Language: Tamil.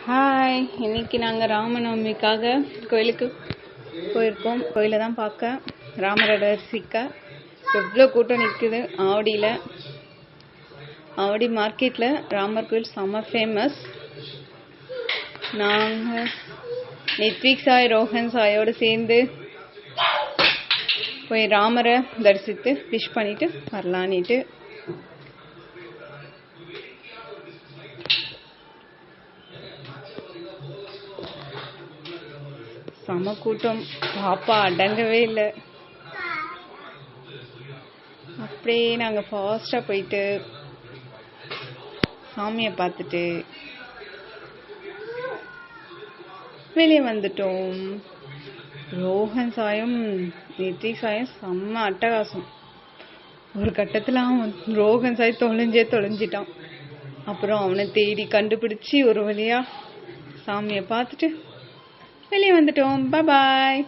ஹாய், இன்னைக்கு நாங்கள் ராமநவமிக்காக கோயிலுக்கு போயிருக்கோம். கோயிலை தான் பார்க்க, ராமரை தரிசிக்க. எவ்வளோ கூட்டம் நிற்குது ஆவடியில். ஆவடி மார்க்கெட்டில் ராமர் கோயில் செம்ம ஃபேமஸ். நாங்கள் நித்விக் சாய், ரோஹன் சாயோடு சேர்ந்து போய் ராமரை தரிசித்து விஷ் பண்ணிட்டு வரலான்னுட்டு. செம கூட்டம், பாப்பா அடங்கவே இல்லை. அப்படியே நாங்கள் ஃபாஸ்ட்டாக போயிட்டு சாமியை பார்த்துட்டு வெளியே வந்துட்டோம். ரோஹன் சாயும் நித்விக் சாயும் செம்ம அட்டகாசம். ஒரு கட்டத்தில் அவன் ரோஹன் சாய் தொலைஞ்சிட்டான். அப்புறம் அவனை தேடி கண்டுபிடிச்சி ஒரு வழியாக சாமியை பார்த்துட்டு வெளியே வந்துட்டோம். பாய்.